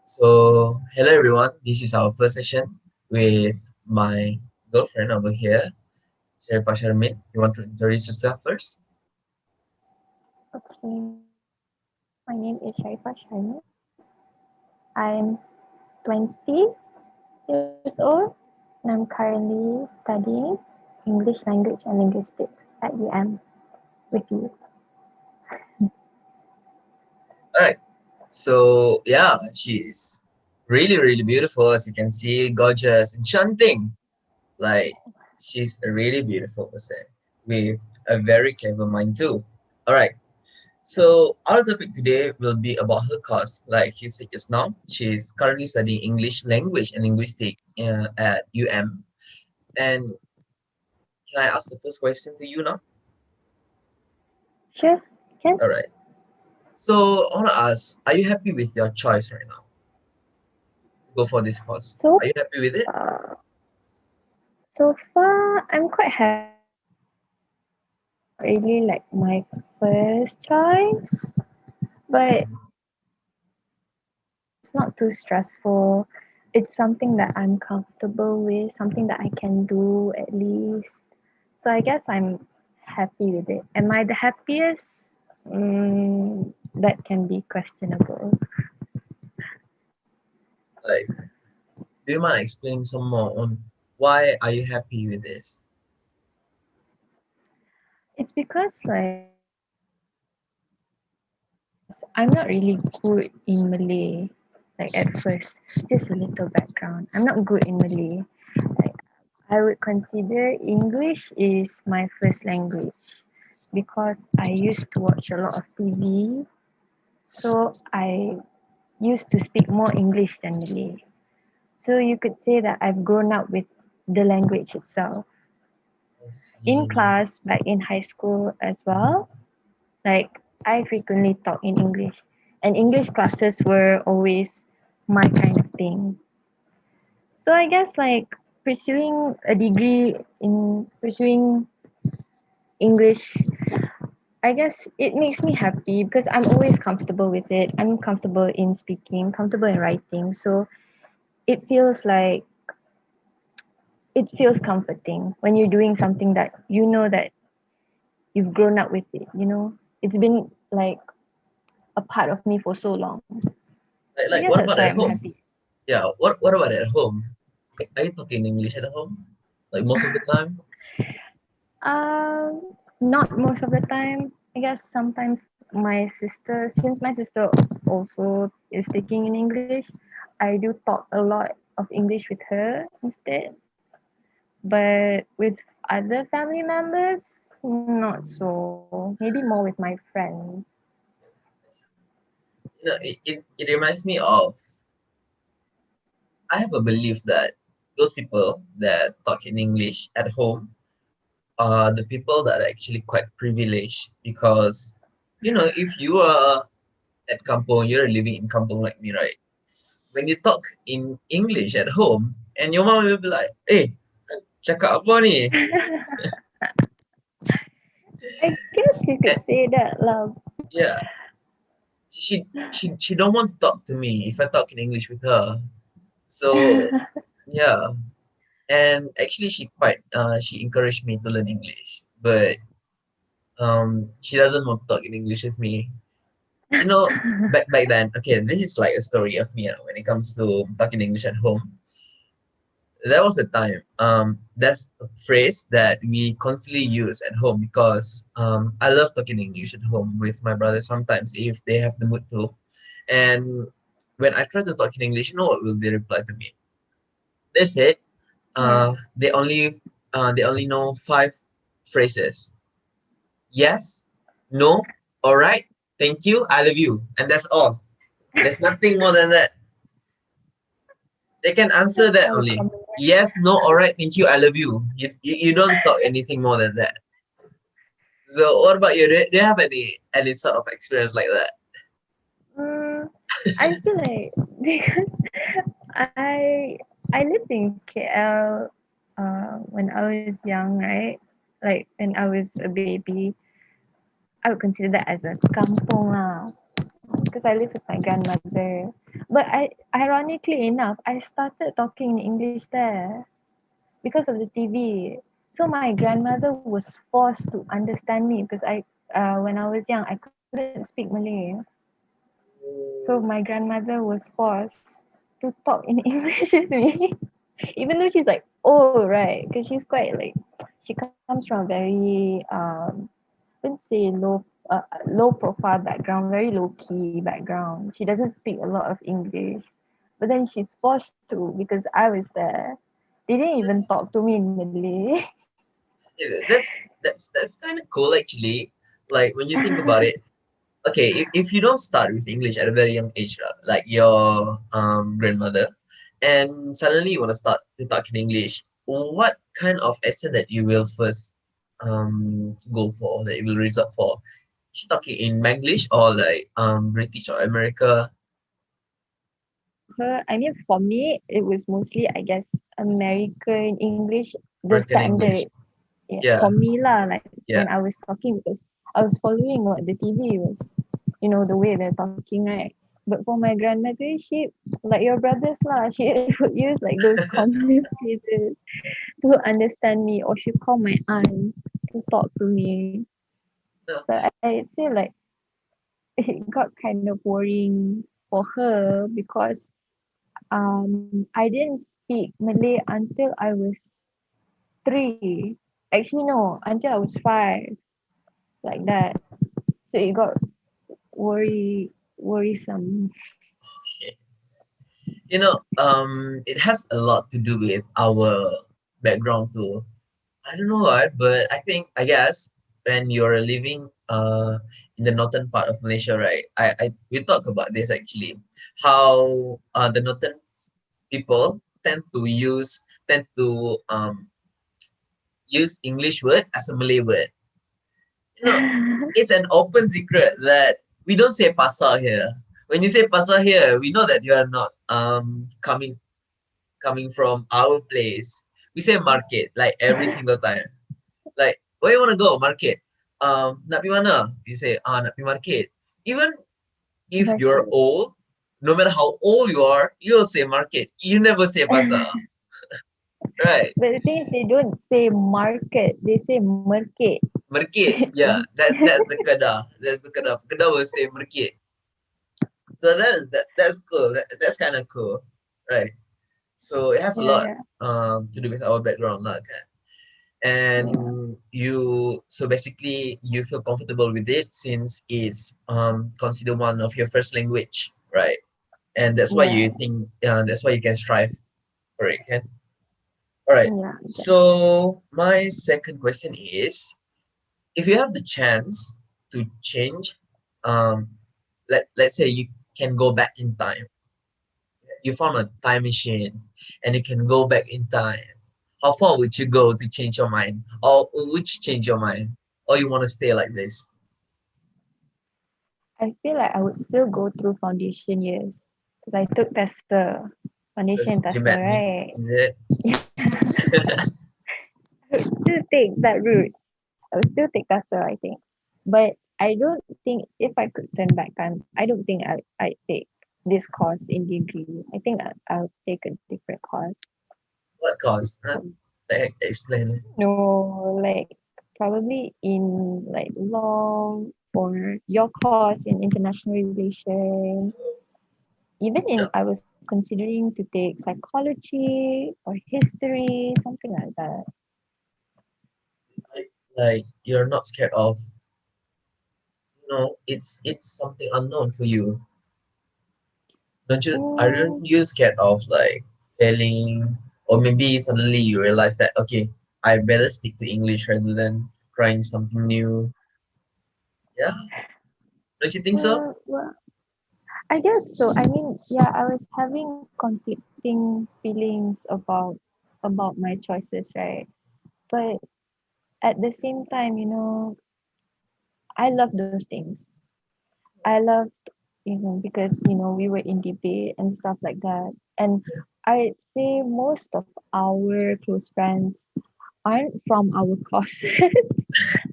So, hello everyone. This is our first session with my girlfriend over here, Sharifah Sharmaine. You want to introduce yourself first? Okay, my name is Sharifah Sharmaine. I'm 20 years old and I'm currently studying English language and linguistics at UM with you. All right. So, yeah, she's really beautiful, as you can see, gorgeous, enchanting. Like, she's a really beautiful person with a very clever mind too. All right. So, our topic today will be about her course. Like she said just now, she's currently studying English language and linguistic at UM. And can I ask the first question to you now? Sure, can. All right. So I want to ask, are you happy with your choice right now to go for this course? So, Are you happy with it? uh, so far, I'm quite happy with it. It's not really like my first choice, but it's not too stressful. It's something that I'm comfortable with, something that I can do at least. So I guess I'm happy with it. Am I the happiest? That can be questionable. Like, do you mind explaining some more on why are you happy with this? It's because like I'm not really good in Malay. Like at first, just a little background. I'm not good in Malay. Like I would consider English is my first language because I used to watch a lot of TV. So I used to speak more English than Malay. So you could say that I've grown up with the language itself. I In see. class, back in high school as well, like I frequently talk in English. And English classes were always my kind of thing. So I guess like pursuing a degree in pursuing English, I guess it makes me happy because I'm always comfortable with it. I'm comfortable in speaking, comfortable in writing. So it feels like it feels comforting when you're doing something that you know that you've grown up with it, you know? It's been like a part of me for so long. Like, I guess what that's about why at I'm home? happy. Yeah, what about at home? Are you talking English at home? Like most of the time? Not most of the time. I guess sometimes my sister, since my sister also is speaking in English, I do talk a lot of English with her instead. But with other family members, not so. Maybe more with my friends. It reminds me of, I have a belief that those people that talk in English at home are the people that are actually quite privileged because, if you are at kampong, you're living in kampong like me, right? When you talk in English at home, and your mom will be like, "Hey, cakap apa ni?" I guess you could And say that, love. yeah, she don't want to talk to me if I talk in English with her. So yeah, and actually she encouraged me to learn English, but she doesn't want to talk in English with me. You know, back then, okay, this is like a story of me when it comes to talking English at home. There was a time, that's a phrase that we constantly use at home because I love talking English at home with my brother sometimes if they have the mood to. And when I try to talk in English, you know what will they reply to me? They said Yeah. they only know five phrases. Yes, no, all right, thank you, I love you, and that's all. There's nothing more than that. They can answer That's that our only. common. Yes, no, all right, thank you, I love you. You don't talk anything more than that. So what about you? Do you have any sort of experience like that? Mm, I feel like because I lived in KL when I was young, right? Like when I was a baby, I would consider that as a kampong lah because I live with my grandmother. But ironically enough, I started talking in English there because of the TV. So my grandmother was forced to understand me because when I was young, I couldn't speak Malay. So my grandmother was forced to talk in English with me, even though she's like old, right? Because she's quite like, she comes from a very I wouldn't say low profile background, very low key background. She doesn't speak a lot of English, but then she's forced to because I was there. They didn't even talk to me in Malay. Yeah, that's kind of cool actually. Like when you think about it, okay, if you don't start with English at a very young age, right, like your grandmother, and suddenly you want to start to talk in English, what kind of accent that you will first go for, that you will resort for? Is she talking in Manglish or like British or America, Her, I mean, for me, it was mostly, I guess, American English, the American English? standard. Yeah, Yeah, for me lah, like when yeah. I was talking because I was following what the TV was, the way they're talking, right? But for my grandmother, she like your brothers lah, she would use like those common phrases to understand me, or she call my aunt to talk to me. No, But I say like it got kind of worrying for her because I didn't speak Malay until I was 3. Actually no, until I was 5, like that. So it got worrisome. okay. It has a lot to do with our background too. I don't know why, but I guess when you're living in the northern part of Malaysia, right? I we talk about this actually, how the northern people tend to use English word as a Malay word. You know, it's an open secret that we don't say pasar here. When you say pasar here, we know that you are not coming from our place. We say market like every single time. Like, where you wanna go? Market. Nak pergi mana? You say, nak pergi market. Even if you're Market. old, no matter how old you are, you'll say market. You never say pasar, right? But the thing is, they don't say market, they say market. Market. Yeah, that's the kedah. That's the kedah. Kedah will say market. So that's cool. That's kind of cool, right? So it has a Yeah, lot yeah, to do with our background lah, kan? And yeah, so basically you feel comfortable with it since it's considered one of your first language, right? And that's why yeah, you think that's why you can strive for it, okay? All right, yeah. so my second question is, if you have the chance to change, um let's say you can go back in time, you found a time machine and you can go back in time, how far would you go to change your mind? Or would you change your mind? Or you want to stay like this? I feel like I would still go through foundation years because I took tester, foundation Because and you tester, met me, right? is it? I would still take that route. I would still take tester, I think. But I don't think if I could turn back time, I don't think I'd take this course in degree. I think I'll take a different course. What course? Huh? Like, explain it. No, like probably in like law or your course in international relations. Even in No, I was considering to take psychology or history, something like that. like you're not scared of, it's something unknown for you. Aren't Mm, you scared of like failing? Or maybe suddenly you realize that, okay, I better stick to English rather than trying something new. Yeah, don't you think so? well, I guess so. I mean, yeah, I was having conflicting feelings about my choices, right? But at the same time, I love those things. I love because we were in debate and stuff like that. And I'd say most of our close friends aren't from our courses.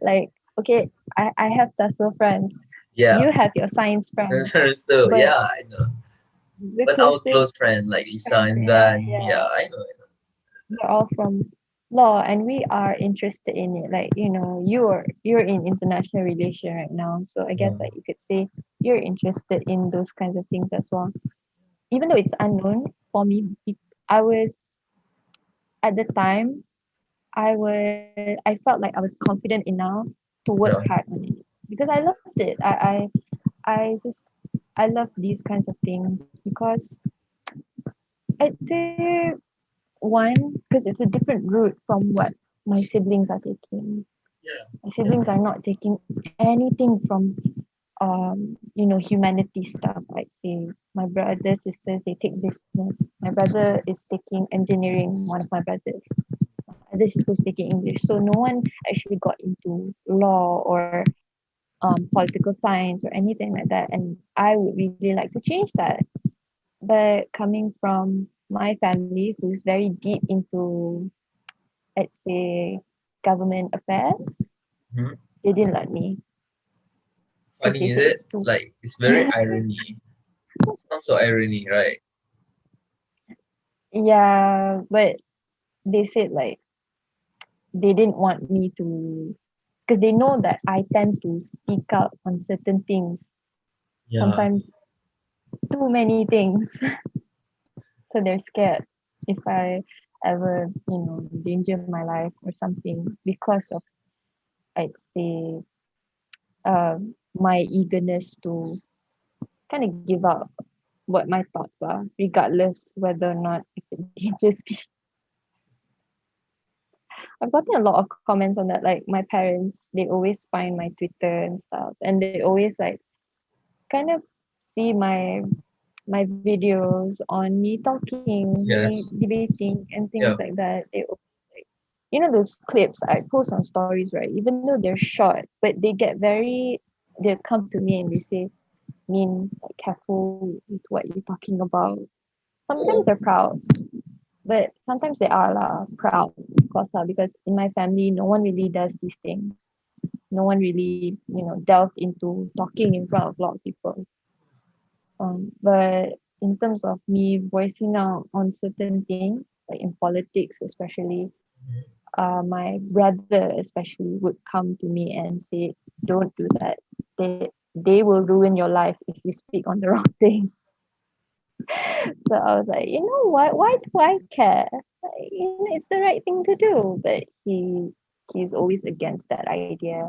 Like, okay, I have Tasso friends. Yeah, You have your science friends. Sensors too. But Yeah, I know. the But our closest close friend like Lisa friends and we have, Zan, yeah, yeah, I know, they're all from law, and we are interested in it. Like, you're in international relation right now, so I guess yeah, like you could say you're interested in those kinds of things as well. Even though it's unknown for me, I was at the time, I felt like I was confident enough to work yeah, hard on it because I loved it. I love these kinds of things because I'd say one, because it's a different route from what my siblings are taking. yeah, My yeah, siblings are not taking anything from humanities stuff. I'd say my brothers, sisters, they take business. My brother is taking engineering, one of my brothers. Other sister's taking English. So no one actually got into law or political science or anything like that. And I would really like to change that. But coming from my family, who's very deep into, let's say, government affairs, hmm. they didn't let me because Funny they is said it? it's too. Like it's very irony. Sounds so irony, right? Yeah, but they said like they didn't want me to, because they know that I tend to speak out on certain things, Yeah, sometimes too many things. So they're scared if I ever, endanger my life or something because of, I'd say, my eagerness to kind of give out what my thoughts are, regardless whether or not if it endangers me. I've gotten a lot of comments on that. Like my parents, they always find my Twitter and stuff, and they always like kind of see my videos on me talking, me yes, debating, and things yeah, like that. They like, those clips I post on stories, right? Even though they're short, but they come to me and they say, "Mean, like, careful with what you're talking about." Sometimes they're proud, but sometimes they are proud, of course, because in my family, no one really does these things. No one really, delved into talking in front of a lot of people. But in terms of me voicing out on certain things, like in politics especially, my brother especially would come to me and say, "Don't do that. They will ruin your life if you speak on the wrong thing." So I was like, you know what? Why do I care? Like, it's the right thing to do. But he's always against that idea.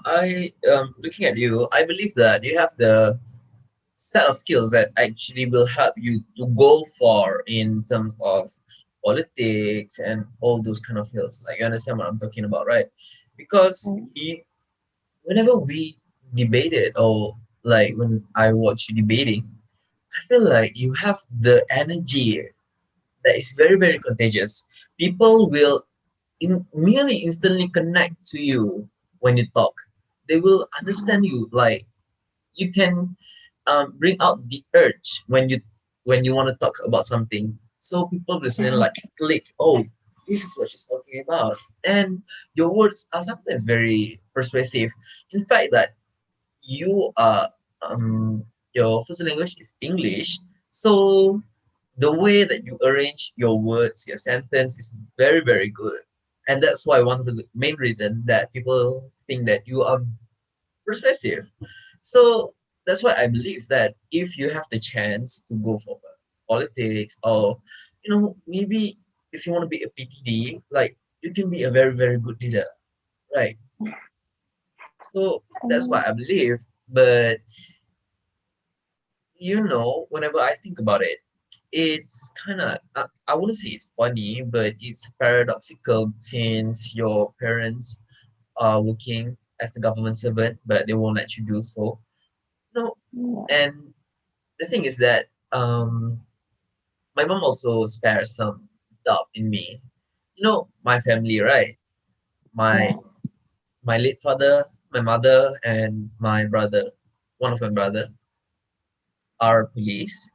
I looking at you, I believe that you have the set of skills that actually will help you to go far in terms of politics and all those kind of fields. Like you understand what I'm talking about, right? Because Mm. whenever we debated or like when I watch you debating, I feel like you have the energy that is very, very contagious. People will merely instantly connect to you when you talk. They will understand you. Like you can bring out the urge when you want to talk about something. So people will suddenly like click. Oh, this is what she's talking about, and your words are sometimes very persuasive. In fact, that you are your first language is English, so the way that you arrange your words, your sentence is very, very good. And that's why one of the main reason that people think that you are persuasive. So that's why I believe that if you have the chance to go for politics or maybe if you want to be a PTD, like you can be a very, very good leader, right? So that's Um, what I believe. But whenever I think about it, it's kind of I wouldn't say it's funny, but it's paradoxical since your parents are working as the government servant, but they won't let you do so. No, yeah, and the thing is that my mom also spares some doubt in me. My family, right? My yeah. my late father, my mother, and my brother, one of my brother, are police,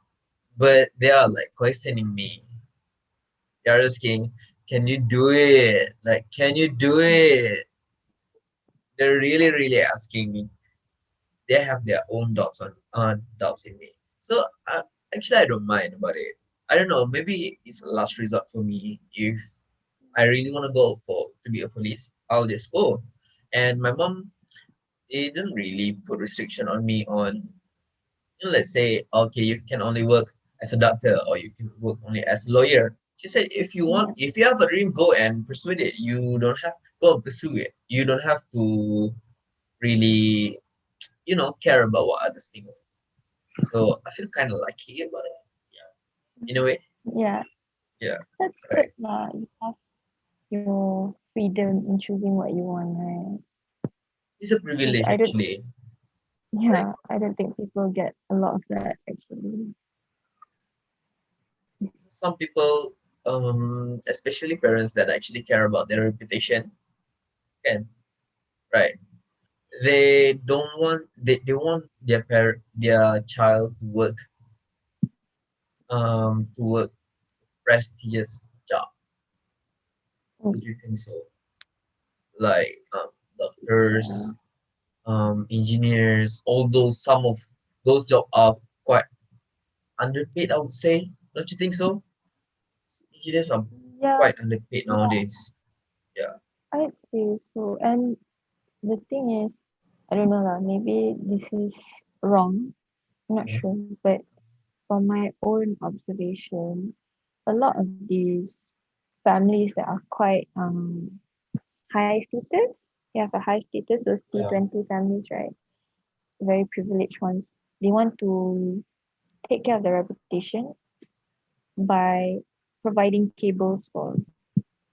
but they are like questioning me. They're asking, "Can you do it? Like, can you do it?" They're really, really asking me. they have their own doubts in me. So actually, I don't mind about it. I don't know. Maybe it's a last resort for me. If I really want to go for to be a police, I'll just go. And my mom didn't really put restriction on me on, let's say, okay, you can only work as a doctor or you can work only as a lawyer. She said, if you want, Yeah. if you have a dream, go and pursue it. You don't have go and pursue it. You don't have to really, care about what others think of you. So I feel kind of lucky about it. Yeah, in a way. Yeah, Yeah, that's good right. lah. You have your freedom in choosing what you want, right? It's a Because privilege I don't, actually. Like yeah, I don't think people get a lot of that actually. some people, especially parents that actually care about their reputation, can, right? They want their child to work prestigious job. Would Mm, you think so? Like yeah, doctors, engineers, although some of those jobs are quite underpaid, I would say. Don't you think so? Engineers are yeah, quite underpaid yeah. nowadays. Yeah. I'd say so. And the thing is, I don't know lah. Maybe this is wrong. I'm not Mhm. sure, but from my own observation, a lot of these families that are quite high status, they have a high status, those Yeah. T20 families, right? Very privileged ones. They want to take care of their reputation by providing cables for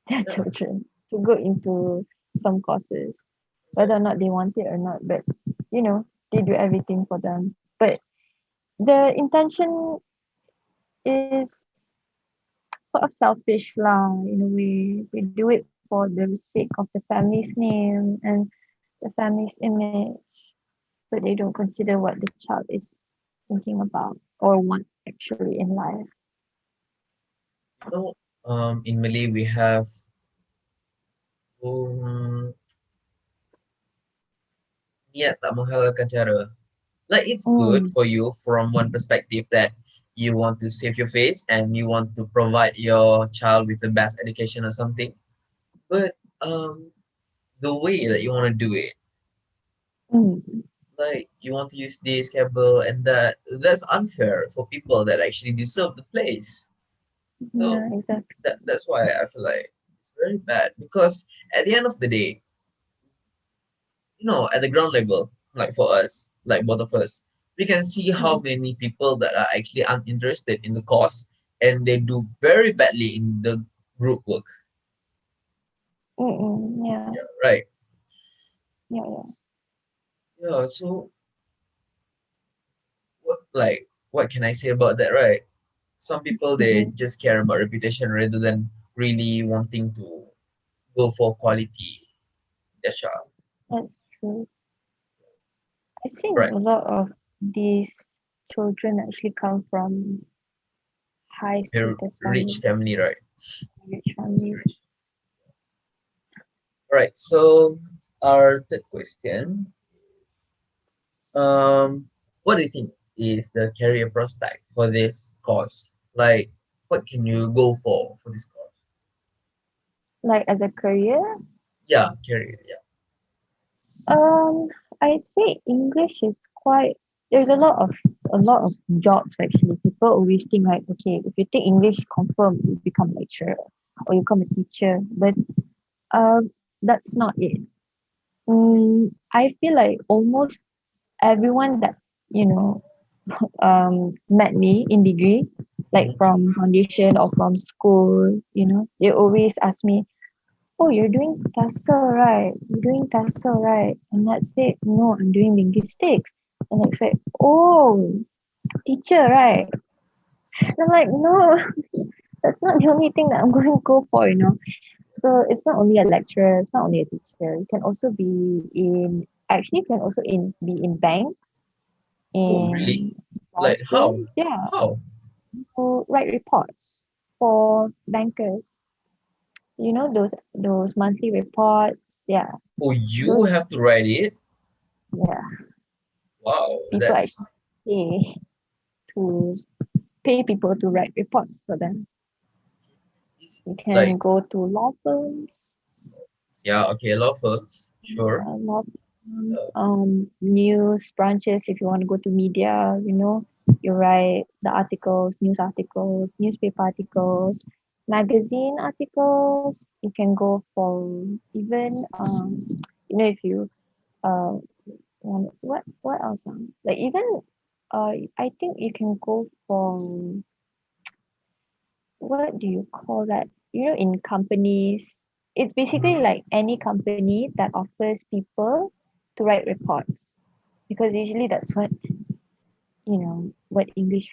their Yeah. children to go into some courses, Yeah. whether or not they want it or not. But they do everything for them. But the intention is sort of selfish lah in a way. They do it for the sake of the family's name and the family's image, but they don't consider what the child is thinking about or want actually in life. You know, in Malay we have um, niat tak menghalalkan cara. Like it's good Mm, for you from one perspective that you want to save your face and you want to provide your child with the best education or something. But the way that you want to do it, mm, like you want to use this cable and that's unfair for people that actually deserve the place. So yeah, exactly. that's why I feel like it's very bad because at the end of the day, at the ground level, like for us, like both of us, we can see how Mm, many people that are actually uninterested in the cause and they do very badly in the group work. yeah, Yeah, right. yeah, yeah. Yeah, so what can I say about that, right? Some people they Mm-hmm. just care about reputation rather than really wanting to go for quality their child. That's true. I've seen Right. a lot of these children actually come from high They're status rich families, family, right? rich It's families. rich. Right. So our third question is what do you think is the career prospect for this course? Like what can you go for this course? Like as a career, Yeah, career, yeah. um, I'd say English is quite. There's a lot of jobs actually. People always think like, okay, if you take English, confirm you become a lecturer or you become a teacher. But that's not it. I feel like almost everyone that you know met me in degree, like Mhm. from foundation or from school, they always ask me, "Oh, you're doing TESOL, right? You're doing TESOL, right?" And I said, "No, I'm doing linguistics." And I said, "Oh, teacher, right?" And I'm like, "No, that's not the only thing that I'm going to go for." So it's not only a lecturer, it's not only a teacher. You can also be in actually you can also be in banks, Oh, really? in Like how? office, yeah, How? to write reports for bankers. Those monthly reports, yeah. Oh, you Those have to write it? yeah. Wow, People that's actually pay to pay people to write reports for them. it's You like can go to law firms, yeah, okay, law firms, sure. law firms, Uh, news branches. If you want to go to media, you write the articles, news articles, newspaper articles, magazine articles. You can go for even if you uh what else? Like even I think you can go for what do you call that? In companies, it's basically mhm. like any company that offers people to write reports because usually that's what English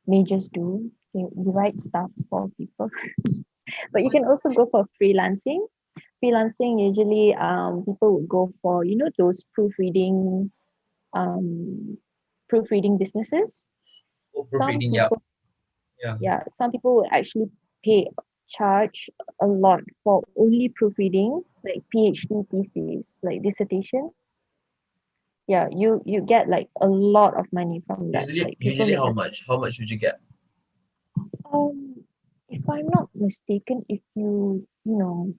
majors do. You write stuff for people, but It's you like can also go for freelancing. Freelancing usually people would go for those um proofreading businesses. oh, Some proofreading, yeah, people yeah. Yeah, some people will actually pay charge a lot for only proofreading, like PhD theses, like dissertations. Yeah, you get like a lot of money from that. Usually, Like people usually make how like much? How much would you get? if I'm not mistaken, if you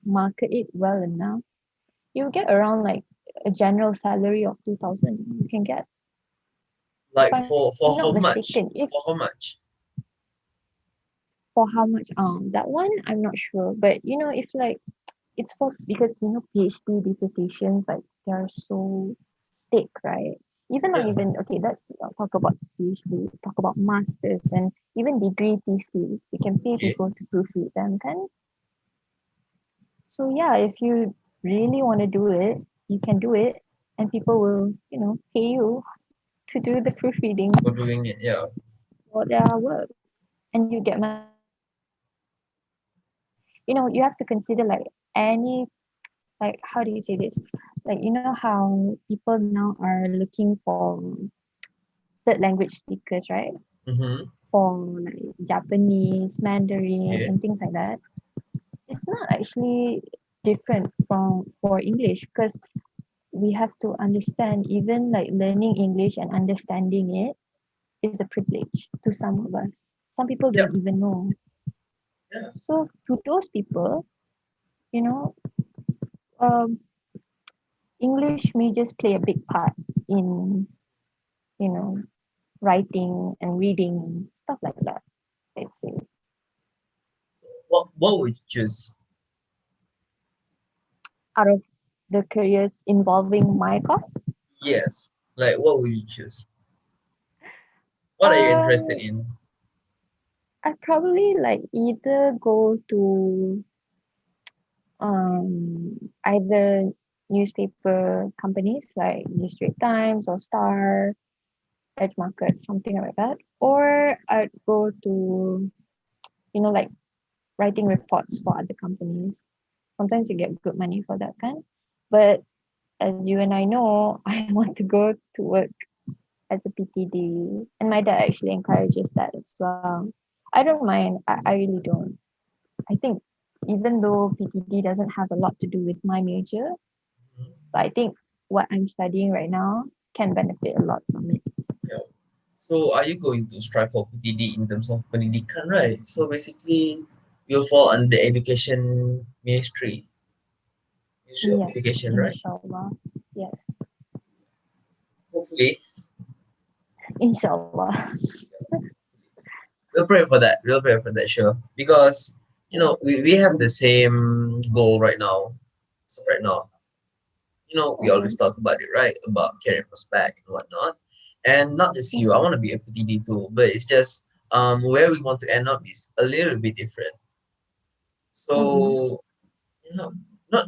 market it well enough, you get around like a general salary of 2,000. You can get, if Like I'm not for how mistaken, if much? For how much? for how much that one I'm not sure. But if like it's for because PhD dissertations like they're so thick, right? Even not Yeah, even okay, let's talk about PhD, talk about masters and even degree theses. You can pay okay. people to proofread them, can so yeah, if you really want to do it, you can do it and people will, pay you to do the proofreading For doing it, yeah. for their work and you get money for that. You have to consider like any like how do you say this? Like how people now are looking for third language speakers, right? Mm-hmm. For like Japanese, Mandarin, Okay. and things like that. It's not actually different from for English because we have to understand even like learning English and understanding it is a privilege to some of us. Some people Yeah, don't even know. yeah. So to those people, you know, um, English may just play a big part in you know writing and reading stuff like that. I'd say What would you choose? out of the careers involving my course, Yes. Like what would you choose? What are you interested um, in? I'd probably like either go to either newspaper companies like New Straits Times or Star, Edge Market, something like that, or I'd go to like writing reports for other companies. Sometimes you get good money for that kind, but as you and I know, I want to go to work as a PTD, and my dad actually encourages that as well. I don't mind. I really don't. I think even though PTD doesn't have a lot to do with my major, Mhm. but I think what I'm studying right now can benefit a lot from it. Yeah. So are you going to strive for PTD in terms of pendidikan, right? So basically, you'll fall under the education ministry, Ministry of Yes, Education, right? inshallah. Yes, Hopefully, inshallah. we'll pray for that. We'll pray for that, sure. Because we have the same goal right now. So right now, we always Mhm, talk about it, right? About career prospect and whatnot. And not just you, I mhm, want to be a PTD too, but it's just where we want to end up is a little bit different. mhm, So, you know, not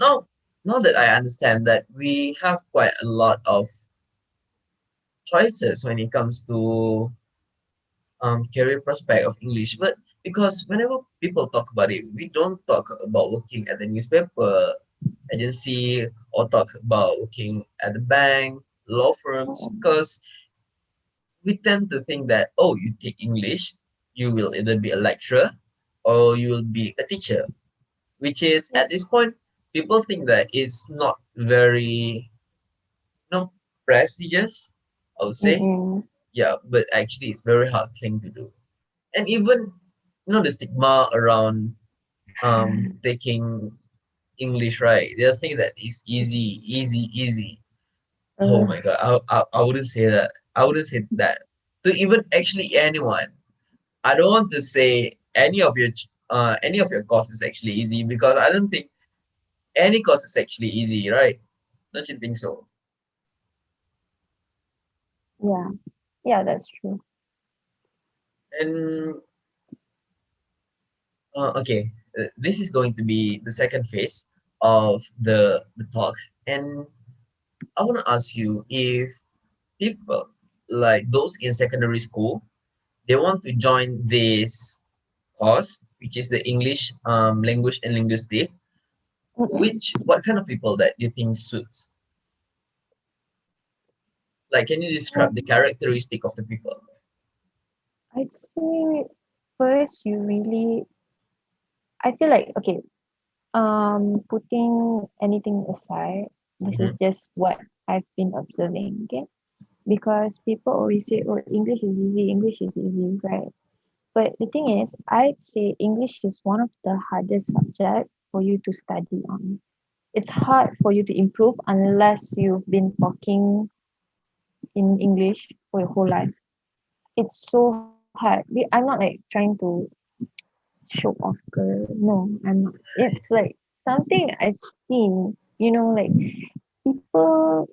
now that I understand that we have quite a lot of choices when it comes to career prospect of English, but because whenever people talk about it, we don't talk about working at the newspaper agency or talk about working at the bank, law firms, mhm. because we tend to think that, oh, you take English, you will either be a lecturer or you will be a teacher, which is Yep. at this point, people think that it's not very, prestigious, I would say. Mm-mm. Yeah, but actually it's very hard thing to do. And even the stigma around taking English, right? They think that it's easy, easy, easy. Oh my God, I wouldn't say that. I wouldn't say that to even actually anyone. I don't want to say any of your course is actually easy because I don't think any course is actually easy, right? Don't you think so? Yeah. Yeah, that's true. And okay, this is going to be the second phase of the talk, and I want to ask you if people like those in secondary school they want to join this course, which is the English language and linguistic. Mm-mm. Which what kind of people that you think suits? Like, can you describe the Um, characteristic of the people? I'd say first you really I feel like okay, putting anything aside, this Mm-hmm. is just what I've been observing, okay? Because people always say, oh, English is easy, English is easy, right? But the thing is, I'd say English is one of the hardest subject for you to study on. It's hard for you to improve unless you've been talking in English for your whole life. It's so hard. I'm not like trying to show off, girl. No, I'm not. It's like something I've seen. Like people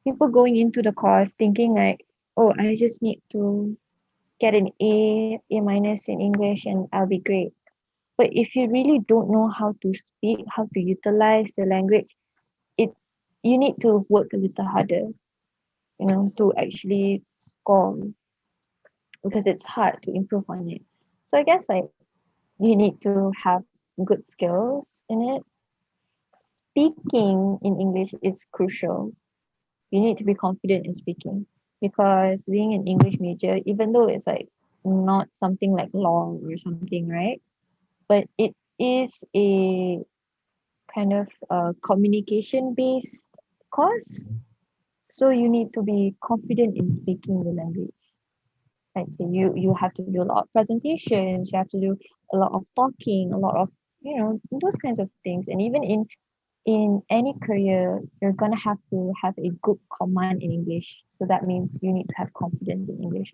people going into the course thinking like, oh, I just need to get an A minus in English and I'll be great. But if you really don't know how to speak, how to utilize the language, it's you need to work a little harder, to actually score because it's hard to improve on it. So I guess like you need to have good skills in it. Speaking in English is crucial. You need to be confident in speaking because being an English major, even though it's like not something like law or something, right? But it is a kind of communication based course. So you need to be confident in speaking the language. Like say you have to do a lot of presentations, you have to do a lot of talking, a lot of those kinds of things. And even in any career, you're gonna have to have a good command in English. So that means you need to have confidence in English.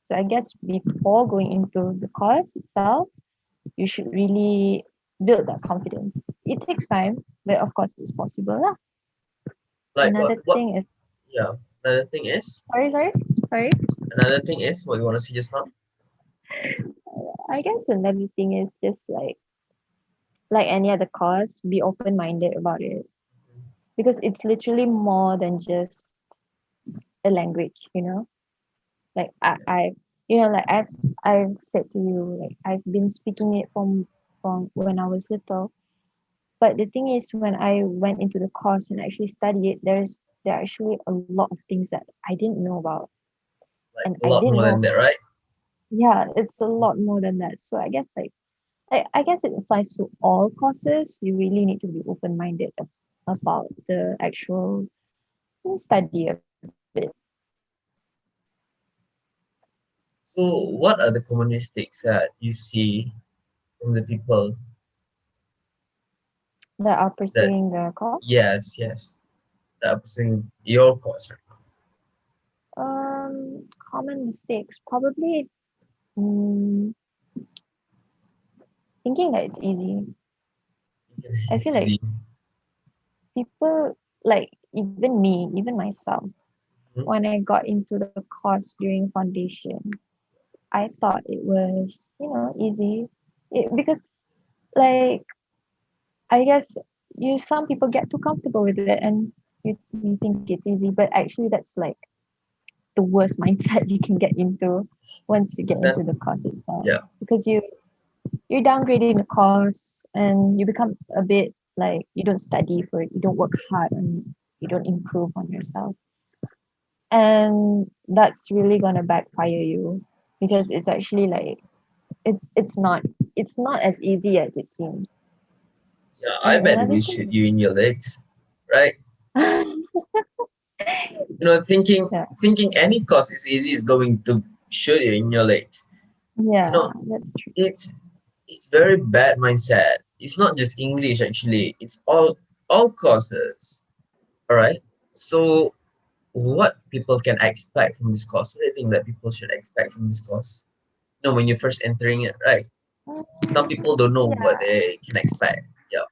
So I guess before going into the course itself, you should really build that confidence. It takes time, but of course it's possible lah. Like Another what? thing is Yeah. Another thing is sorry. another thing is what you want to see just now. I guess another thing is just like any other course, be open minded about it because it's literally more than just a language. Like I've said to you, like I've been speaking it from when I was little. But the thing is, when I went into the course and actually study it, there are actually a lot of things that I didn't know about, Like and a I lot didn't more than know. that, right? Yeah, it's a lot more than that. So I guess like I guess it applies to all courses. You really need to be open minded about the actual study of it. So, what are the communistics that you see from the people That are that, pursuing the course. yes, that are pursuing your course? Common mistakes probably mm, thinking that it's easy. I It's feel like easy. people like even me, even myself, Mhm. when I got into the course during foundation, I thought it was, easy. Because like I guess some people get too comfortable with it and you think it's easy, but actually that's like the worst mindset you can get into once you get Understand? into the course itself. Yeah. Because you're downgrading the course and you become a bit like you don't study for it, you don't work hard on it, you don't improve on yourself. And that's really gonna backfire you because it's actually like it's not as easy as it seems. Yeah, I And bet another we shoot thing you in your legs, right? Thinking Yeah. thinking any course is easy is going to shoot you in your legs. You Yeah, know, that's true. it's it's very bad mindset. It's not just English actually. It's all courses. All right. So what people can expect from this course? What do you think that people should expect from this course? When you're first entering it, right? Some Mm, people don't know what yeah, they can expect. Yeah.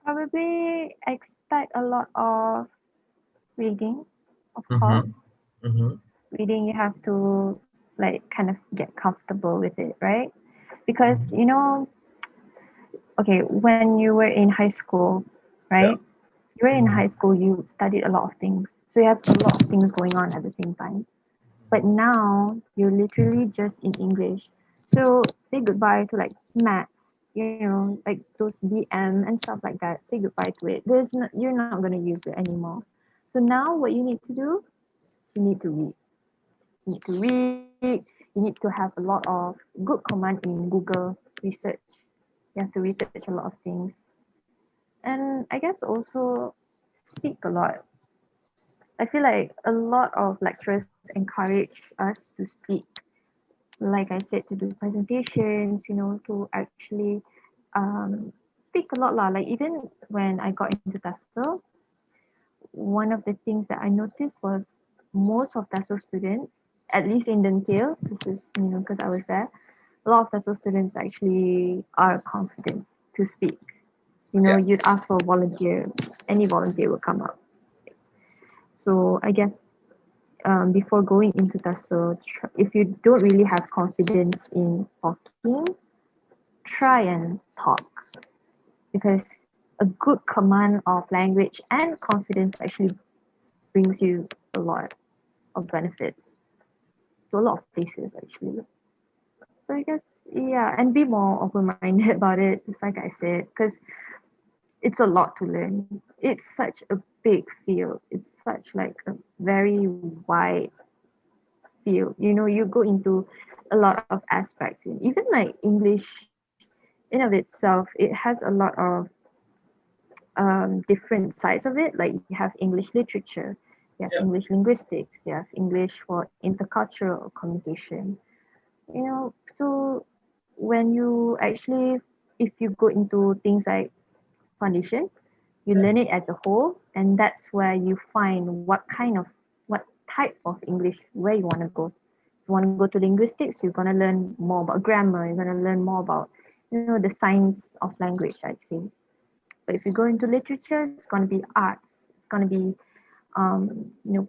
probably expect a lot of reading, of Mm-hmm. course. Mm-hmm. Reading, you have to like kind of get comfortable with it, right? Because okay, when you were in high school, Yeah. right? You were in Mm-hmm. high school, you studied a lot of things. So you have a lot of things going on at the same time. But now you're literally just in English. So say goodbye to like maths, like those BM and stuff like that. Say goodbye to it. You're not gonna use it anymore. So now what you need to do, you need to read. You need to read. You need to have a lot of good command in Google research. You have to research a lot of things. And I guess also speak a lot. I feel like a lot of lecturers encourage us to speak, like I said, to do presentations, to actually speak a lot lah. Like even when I got into TESOL, one of the things that I noticed was most of TESOL students, at least in Dentil, this is because I was there, a lot of TESOL students actually are confident to speak. Yeah. You'd ask for a volunteer, any volunteer will come up. So I guess before going into TESOL, if you don't really have confidence in talking, try and talk because a good command of language and confidence actually brings you a lot of benefits to a lot of places actually. So I guess yeah, and be more open-minded about it, just like I said, because it's a lot to learn. It's such a big field. It's such like a very wide field. You go into a lot of aspects in even like English in of itself. It has a lot of different sides of it. Like you have English literature, you have Yeah. English linguistics, you have English for intercultural communication. So when you actually, if you go into things like foundation, you Yeah. learn it as a whole, and that's where you find what type of English where you want to go. If you want to go to linguistics, you're going to learn more about grammar, you're going to learn more about the science of language, I'd say. But if you go into literature, it's going to be arts. It's going to be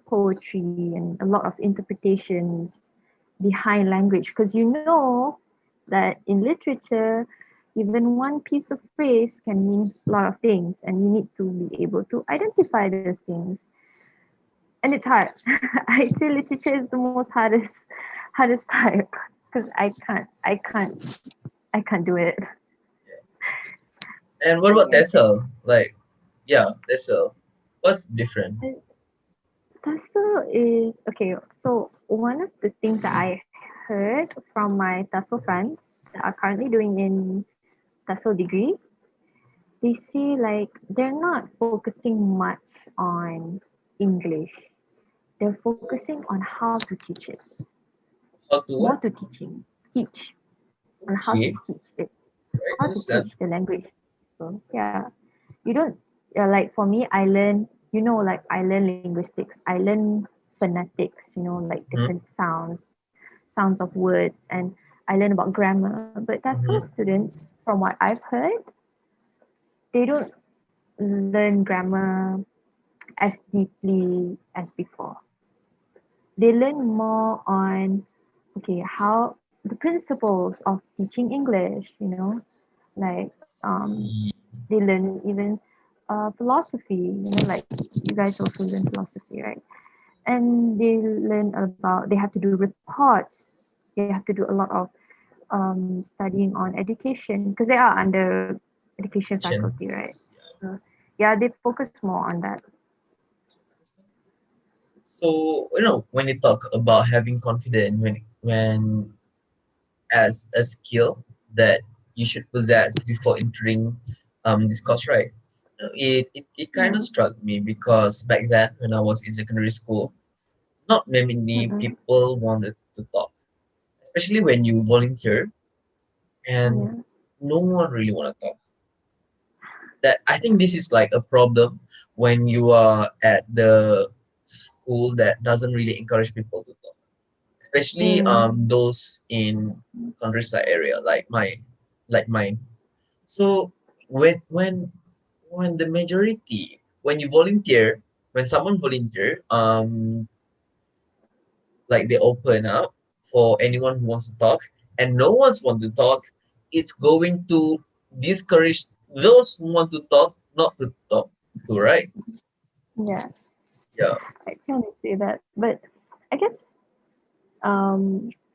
poetry and a lot of interpretations behind language. Because that in literature, even one piece of phrase can mean a lot of things, and you need to be able to identify those things. And it's hard. I'd say literature is the most hardest type because I can't do it. And what I about guess yeah. TESOL? Like, yeah, TESOL. What's different? TESOL is okay. So one of the things that I heard from my TESOL friends that are currently doing in TESOL degree, they say like they're not focusing much on English. They're focusing on how to teach it. How to More what? to teach on how to Okay, teach it, right, how to understand. teach the language. So yeah, you don't like for me. I learn, like I learn linguistics. I learn phonetics. Like Mm-hmm. different sounds of words, and I learn about grammar. But that's some Mm-hmm. students, from what I've heard, they don't learn grammar as deeply as before. They learn more on how the principles of teaching English, like See. they learn even philosophy, like you guys also learn philosophy, right? And they have to do reports, they have to do a lot of studying on education because they are under education Action. faculty, right? So, yeah, they focus more on that. So, when you talk about having confidence when as a skill that you should possess before entering this course, right? It kind of Yeah. struck me because back then when I was in secondary school, not many Mm-mm. people wanted to talk, especially when you volunteer and Yeah. no one really want to talk. That I think this is like a problem when you are at the school that doesn't really encourage people to talk, especially Mm. those in countryside area like mine. So when the majority when you volunteer when someone volunteer like they open up for anyone who wants to talk and no one's want to talk, it's going to discourage those who want to talk not to talk to, right? Yeah. Yeah. I kind of say that, but I guess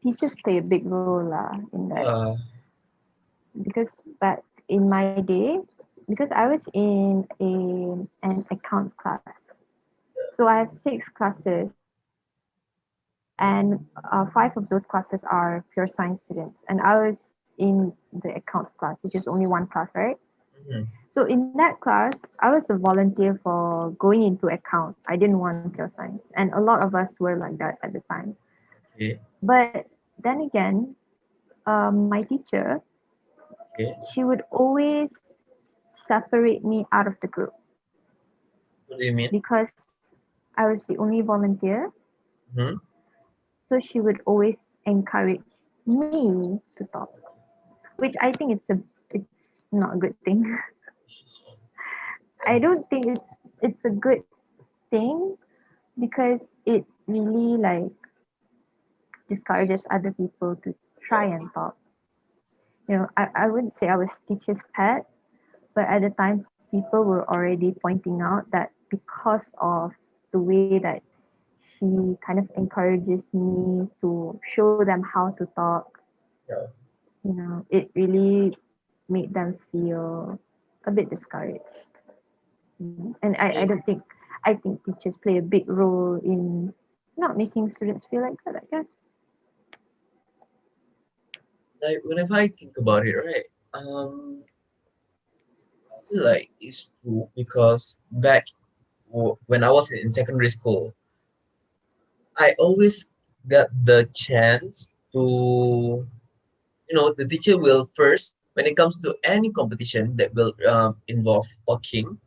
teachers play a big role lah in that, Yeah. because back in my day, because I was in an accounts class, so I have six classes, and five of those classes are pure science students, and I was in the accounts class, which is only one class, right? Mhm. So in that class, I was a volunteer for going into account. I didn't want pure science, and a lot of us were like that at the time. Okay. But then again, my teacher, Okay. she would always separate me out of the group What do you mean? because I was the only volunteer. Hmm. So she would always encourage me to talk, which I think is it's not a good thing. I don't think it's a good thing because it really like discourages other people to try and talk. You know, I wouldn't say I was teacher's pet, but at the time people were already pointing out that because of the way that she kind of encourages me to show them how to talk, Yeah. you know, it really made them feel a bit discouraged. And I Okay. don't think, I think teachers play a big role in not making students feel like that, I guess. Like whenever I think about it, right? I feel like it's true because back when I was in secondary school, I always got the chance to, the teacher will first, when it comes to any competition that will involve talking,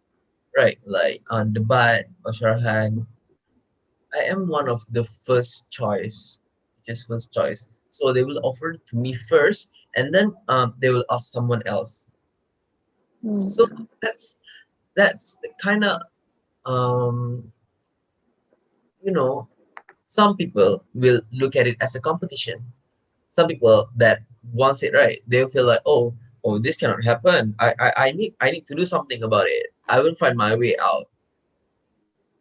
right? Like on debat or sharahan, I am one of the first choice, just first choice. So they will offer to me first, and then they will ask someone else. So Hmm. that's the kind of um, you know, some people will look at it as a competition. Some people that wants it right, they'll feel like, oh, this cannot happen. I need to do something about it. I will find my way out.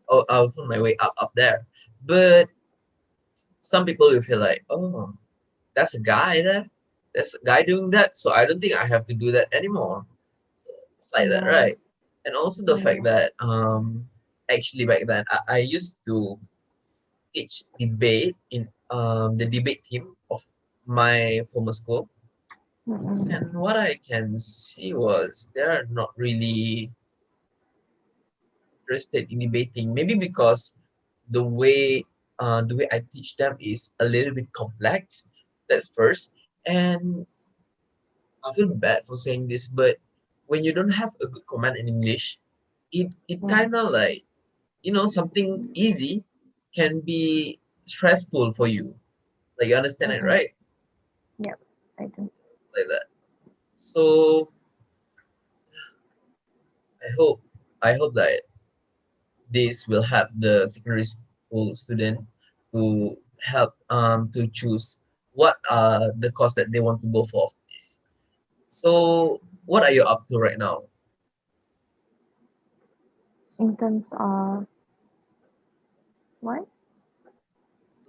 Oh, I'll find my way up there. But some people will feel like, oh, that's a guy there. There's a guy doing that, so I don't think I have to do that anymore. So it's like that, Yeah, right? And also the fact yeah. that actually back then I used to teach debate in the debate team of my former school. Mm-mm. And what I can see was they're not really interested in debating. Maybe because the way I teach them is a little bit complex. That's first. And I feel bad for saying this, but when you don't have a good command in English, it Yeah. kind of like something easy can be stressful for you. Like you understand it, Mm-mm. right? Yep, I do. Like that. So I hope I hope that this will help the secondary school student to help to choose what are the course that they want to go for after this. So what are you up to right now? In terms of what?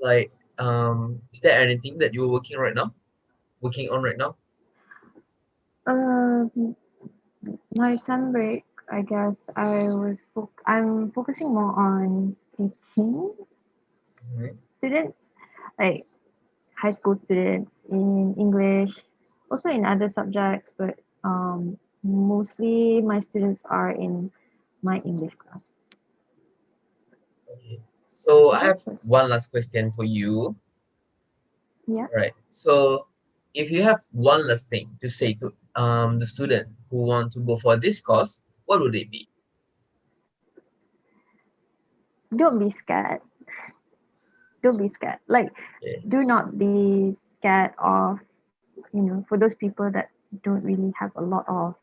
Like is there anything that you're working on right now? Um, my sem break, I guess I'm focusing more on teaching Mhm. students, like high school students in English, also in other subjects, but mostly my students are in my English class. Okay. So I have That's what's one last question for you. yeah. Right. So if you have one last thing to say to the student who want to go for this course, what would it be? Don't be scared. Don't be scared. Like, Okay. do not be scared of, for those people that don't really have a lot of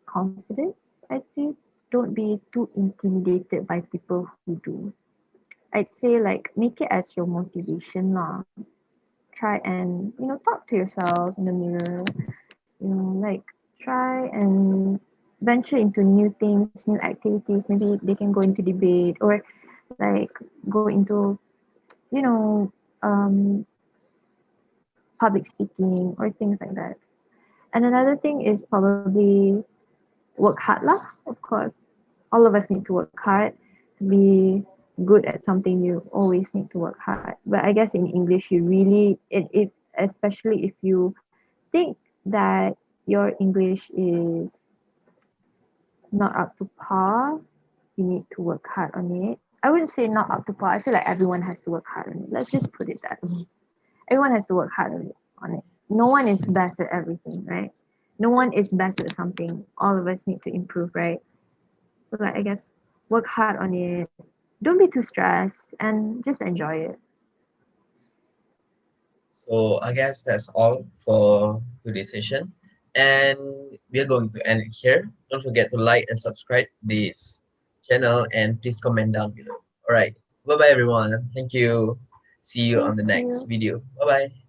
confidence, I'd say. Don't be too intimidated by people who do. I'd say like make it as your motivation lah. Try and talk to yourself in the mirror. Like try and venture into new things, new activities. Maybe they can go into debate or like go into you know um public speaking or things like that. And another thing is probably work hard lah. Of course, all of us need to work hard to be good at something. You always need to work hard. But I guess in English, you really it especially if you think that your English is not up to par, you need to work hard on it. I wouldn't say not up to par. I feel like everyone has to work hard on it. Let's just put it that way. Everyone has to work hard on it. No one is best at everything, right? No one is best at something. All of us need to improve, right? So like I guess work hard on it. Don't be too stressed and just enjoy it. So I guess that's all for today's session. And we are going to end it here. Don't forget to like and subscribe this channel and please comment down below. All right. Bye bye everyone. Thank you. See you on Thank the next you. video. Bye bye.